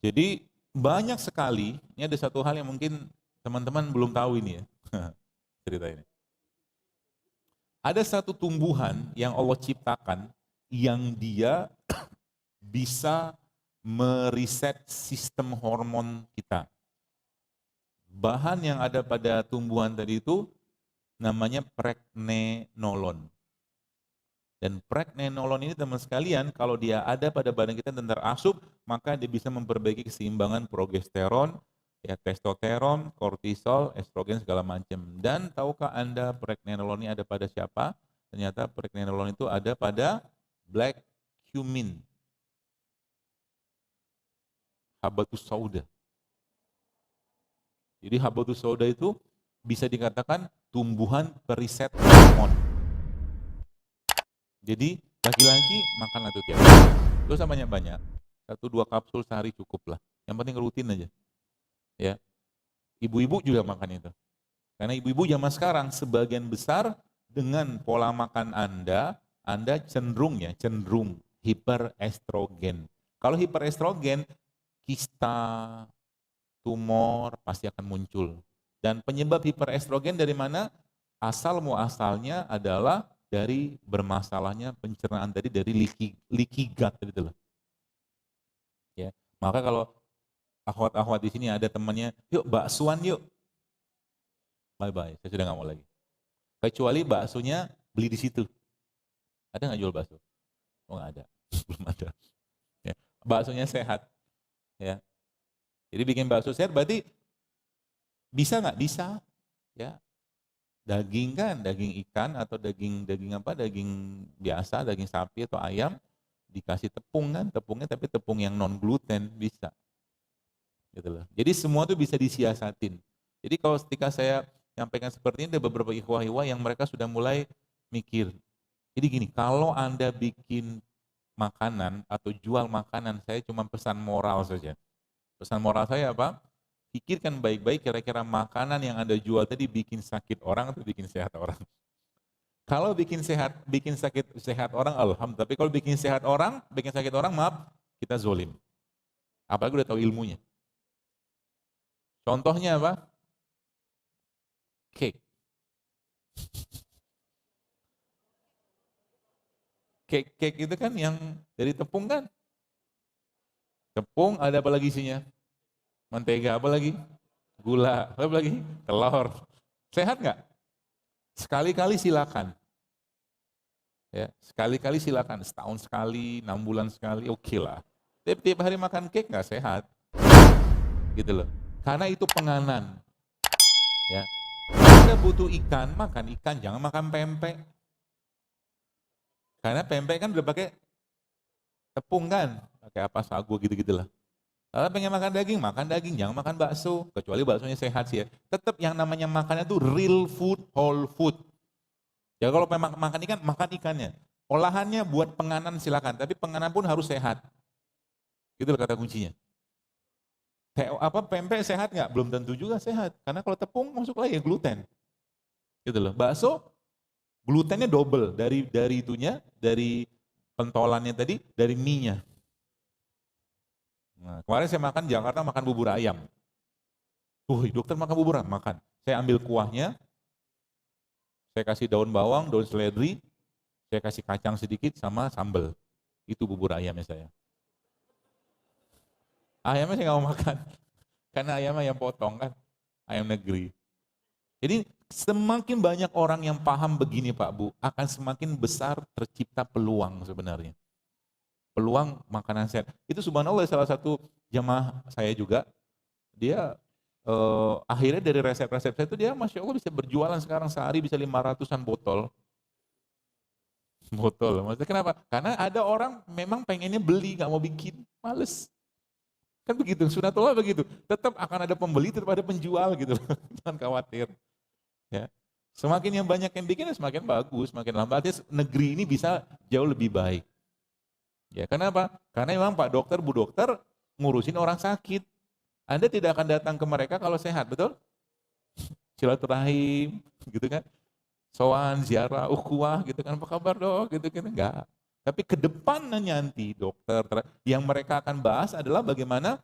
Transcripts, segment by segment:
Jadi banyak sekali, ini ada satu hal yang mungkin teman-teman belum tahu ini ya, cerita ini. Ada satu tumbuhan yang Allah ciptakan yang dia bisa meriset sistem hormon kita. Bahan yang ada pada tumbuhan tadi itu namanya pregnenolon. Dan pregnenolon ini teman sekalian, kalau dia ada pada badan kita dan terasup, maka dia bisa memperbaiki keseimbangan progesteron, ya testosteron, kortisol, estrogen segala macam. Dan tahukah Anda pregnenolon ini ada pada siapa? Ternyata pregnenolon itu ada pada black cumin, habatus sauda. Jadi habatus sauda itu bisa dikatakan tumbuhan periset hormon. Jadi laki-laki makanlah itu tiap hari. Gak usah banyak-banyak. 1-2 kapsul sehari cukup lah. Yang penting rutin aja. Ya. Ibu-ibu juga makan itu. Karena ibu-ibu zaman sekarang sebagian besar dengan pola makan Anda cenderung hiperestrogen. Kalau hiperestrogen, kista, tumor pasti akan muncul. Dan penyebab hiperestrogen dari mana? Asal muasalnya adalah dari bermasalahnya pencernaan tadi dari leaky gut gitu loh. Ya. Maka kalau akhwat-akhwat di sini ada temannya, yuk baksoan yuk. Bye-bye, saya sudah nggak mau lagi. Kecuali baksonya beli di situ. Ada nggak jual bakso? Oh nggak ada, belum ada. Ya. Baksonya sehat. Ya. Jadi bikin bakso sehat berarti bisa nggak? Bisa. Ya. Daging kan, daging ikan atau daging apa? Daging biasa, daging sapi atau ayam dikasih tepung kan, tepungnya tapi tepung yang non gluten bisa. Gitu loh. Jadi semua itu bisa disiasatin. Jadi kalau ketika saya nyampaikan seperti ini ada beberapa ikhwah-ikhwah yang mereka sudah mulai mikir. Jadi gini, kalau Anda bikin makanan atau jual makanan, saya cuma pesan moral saja. Pesan moral saya apa? Pikirkan baik-baik kira-kira makanan yang Anda jual tadi bikin sakit orang atau bikin sehat orang. Kalau bikin sakit sehat orang, alhamdulillah. Tapi kalau bikin sakit orang, maaf, kita zolim. Apalagi udah tahu ilmunya. Contohnya apa? Cake. Cake itu kan yang dari tepung kan? Tepung ada apa lagi isinya? Mentega apa lagi? Gula, apa lagi? Telur. Sehat nggak? Sekali-kali silakan. Ya, sekali-kali silakan. Setahun sekali, 6 bulan sekali, oke lah. Tiap hari makan cake nggak sehat. Gitu loh. Karena itu penganan. Ya. Anda butuh ikan, makan ikan, jangan makan pempek. Karena pempek kan udah pakai tepung kan, pakai apa sagu gitu-gitulah. Kalau pengen makan daging, jangan makan bakso, kecuali baksonya sehat sih ya. Tetap yang namanya makannya tuh real food, whole food. Ya kalau pengen makan ikan, makan ikannya. Olahannya buat penganan silakan, tapi penganan pun harus sehat. Gitu loh kata kuncinya. Pempek sehat nggak? Belum tentu juga sehat. Karena kalau tepung masuk lagi gluten. Gitu loh. Bakso glutennya double dari itunya, dari pentolannya tadi, dari mie-nya. Nah, kemarin saya makan di Jakarta makan bubur ayam. Dokter makan bubur ayam, makan. Saya ambil kuahnya, saya kasih daun bawang, daun seledri, saya kasih kacang sedikit sama sambal. Itu bubur ayamnya saya. Ayamnya saya nggak mau makan, karena ayamnya ayam potong kan, ayam negeri. Jadi semakin banyak orang yang paham begini Pak Bu, akan semakin besar tercipta peluang sebenarnya. Peluang makanan sehat. Itu subhanallah salah satu jamaah saya juga, dia akhirnya dari resep-resep saya itu dia Masya Allah bisa berjualan sekarang sehari bisa 500-an botol. Botol, maksudnya kenapa? Karena ada orang memang pengennya beli, nggak mau bikin, males. Kan begitu, sunatullah begitu. Tetap akan ada pembeli, tetap ada penjual gitu. Jangan khawatir. Ya. Semakin yang banyak yang bikin, semakin bagus, semakin lambat. Negeri ini bisa jauh lebih baik. Ya, kenapa? Karena memang Pak Dokter, Bu Dokter ngurusin orang sakit. Anda tidak akan datang ke mereka kalau sehat, betul? Silaturahim, gitu kan? Soan, ziarah, ukhuwah, gitu kan? Apa kabar dok? Gitu kan? Enggak. Tapi ke depan nanti dokter, yang mereka akan bahas adalah bagaimana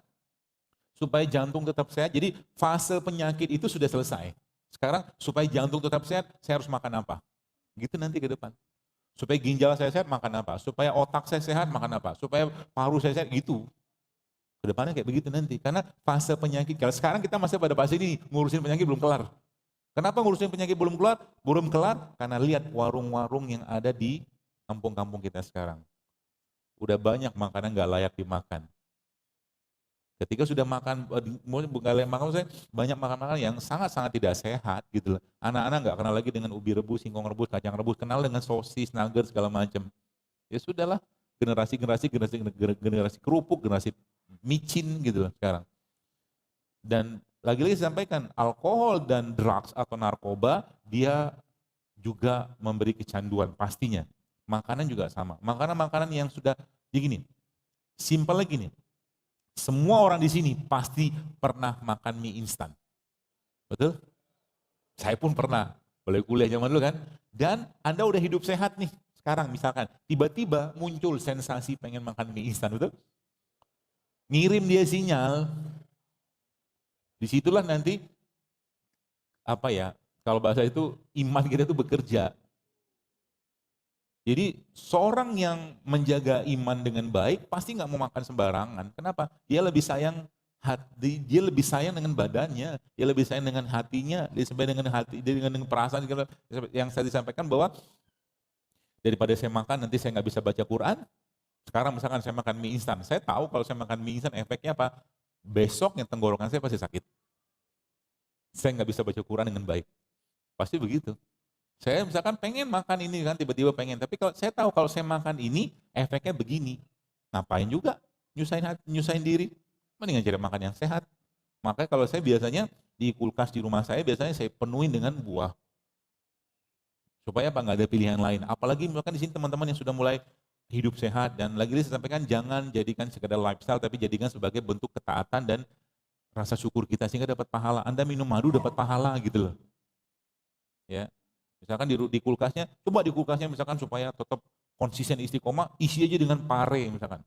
supaya jantung tetap sehat. Jadi fase penyakit itu sudah selesai. Sekarang supaya jantung tetap sehat, saya harus makan apa? Gitu nanti ke depan. Supaya ginjal saya sehat, makan apa? Supaya otak saya sehat, makan apa? Supaya paru saya sehat, gitu. Kedepannya kayak begitu nanti. Karena fase penyakit, kalau sekarang kita masih pada fase ini, ngurusin penyakit belum kelar. Kenapa ngurusin penyakit belum kelar? Belum kelar karena lihat warung-warung yang ada di kampung-kampung kita sekarang. Udah banyak makanan nggak layak dimakan. Ketika sudah makan, nggak layak makan, saya banyak makan-makan yang sangat-sangat tidak sehat gitu loh. Anak-anak nggak kenal lagi dengan ubi rebus, singkong rebus, kacang rebus, kenal dengan sosis, nugget segala macam. Ya sudahlah, generasi kerupuk, generasi micin gitu loh sekarang. Dan lagi-lagi saya sampaikan, alkohol dan drugs atau narkoba, dia juga memberi kecanduan pastinya. Makanan juga sama. Makanan-makanan yang sudah, jadi gini, simpel lagi nih. Semua orang di sini pasti pernah makan mie instan. Betul? Saya pun pernah. Boleh kuliah zaman dulu kan. Dan Anda udah hidup sehat nih. Sekarang misalkan, tiba-tiba muncul sensasi pengen makan mie instan. Betul? Ngirim dia sinyal. Disitulah nanti, apa ya, kalau bahasa itu iman kita itu bekerja. Jadi seorang yang menjaga iman dengan baik pasti nggak mau makan sembarangan. Kenapa? Dia lebih sayang hati, dia lebih sayang dengan badannya, dia lebih sayang dengan hatinya, dia lebih dengan hati, dia dengan perasaan yang saya disampaikan bahwa daripada saya makan nanti saya nggak bisa baca Quran. Sekarang misalkan saya makan mie instan, saya tahu kalau saya makan mie instan efeknya apa? Besoknya tenggorokan saya pasti sakit. Saya nggak bisa baca Quran dengan baik. Pasti begitu. Saya misalkan pengen makan ini kan, tiba-tiba pengen. Tapi kalau saya tahu kalau saya makan ini, efeknya begini. Ngapain juga nyusahin diri. Mendingan cari makan yang sehat. Makanya kalau saya biasanya di kulkas di rumah saya, biasanya saya penuhin dengan buah. Supaya apa? Nggak ada pilihan lain. Apalagi misalkan di sini teman-teman yang sudah mulai hidup sehat. Dan lagi-lagi saya sampaikan, jangan jadikan sekedar lifestyle, tapi jadikan sebagai bentuk ketaatan dan rasa syukur kita. Sehingga dapat pahala. Anda minum madu dapat pahala gitu loh. Ya. Misalkan di kulkasnya, coba di kulkasnya misalkan supaya tetap konsisten istiqomah, isi aja dengan pare misalkan.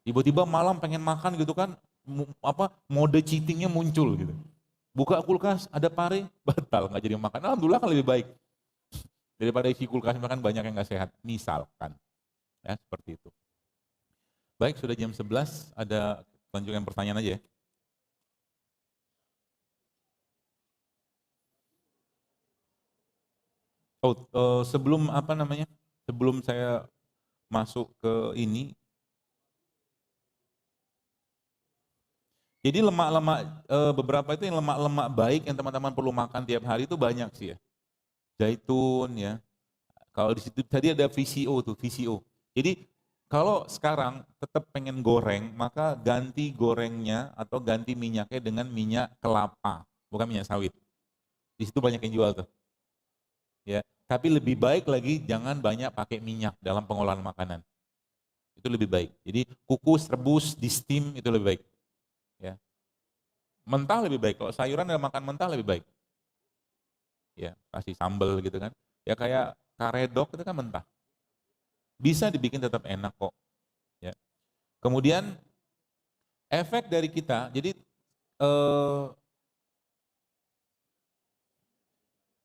Tiba-tiba malam pengen makan gitu kan, mode cheatingnya muncul gitu. Buka kulkas, ada pare, batal, nggak jadi makan. Alhamdulillah kan lebih baik. Daripada isi kulkas makan banyak yang nggak sehat, misalkan. Ya, seperti itu. Baik, sudah jam 11, ada lanjutan pertanyaan aja ya. Sebelum apa namanya? Sebelum saya masuk ke ini, jadi lemak-lemak beberapa itu yang lemak-lemak baik yang teman-teman perlu makan tiap hari itu banyak sih ya. Zaitun ya. Kalau di situ tadi ada VCO tuh, VCO. Jadi kalau sekarang tetap pengen goreng, maka ganti gorengnya atau ganti minyaknya dengan minyak kelapa, bukan minyak sawit. Di situ banyak yang jual tuh. Ya, tapi lebih baik lagi jangan banyak pakai minyak dalam pengolahan makanan. Itu lebih baik. Jadi kukus, rebus, di steam itu lebih baik. Ya. Mentah lebih baik. Kalau sayuran ada makan mentah lebih baik. Ya, kasih sambal gitu kan. Ya kayak karedok itu kan mentah. Bisa dibikin tetap enak kok. Ya. Kemudian efek dari kita, jadi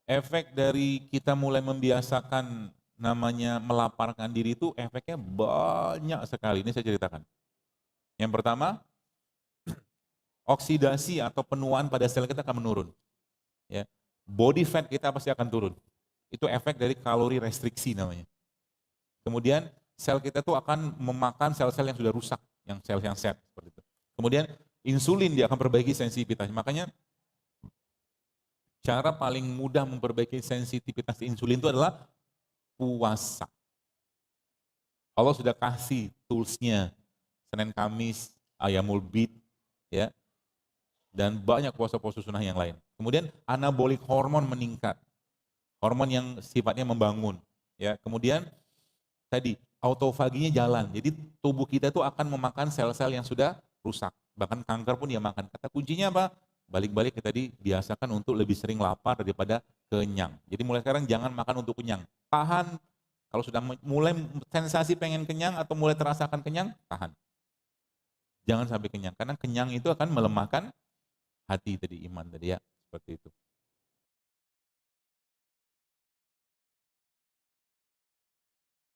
efek dari kita mulai membiasakan namanya melaparkan diri itu efeknya banyak sekali. Ini saya ceritakan. Yang pertama, oksidasi atau penuaan pada sel kita akan menurun. Ya. Body fat kita pasti akan turun. Itu efek dari kalori restriksi namanya. Kemudian sel kita tuh akan memakan sel-sel yang sudah rusak, yang sel yang sehat seperti itu. Kemudian insulin dia akan perbaiki sensitivitas. Makanya cara paling mudah memperbaiki sensitivitas insulin itu adalah puasa. Allah sudah kasih toolsnya, Senin Kamis, Ayamul Bid, ya, dan banyak puasa-puasa sunnah yang lain. Kemudian anabolik hormon meningkat, hormon yang sifatnya membangun. Ya, kemudian tadi autofaginya jalan, jadi tubuh kita itu akan memakan sel-sel yang sudah rusak. Bahkan kanker pun dia makan. Kata kuncinya apa? Balik-balik kita tadi biasakan untuk lebih sering lapar daripada kenyang. Jadi mulai sekarang jangan makan untuk kenyang. Tahan, kalau sudah mulai sensasi pengen kenyang atau mulai terasakan kenyang, tahan. Jangan sampai kenyang, karena kenyang itu akan melemahkan hati tadi, iman tadi ya, seperti itu.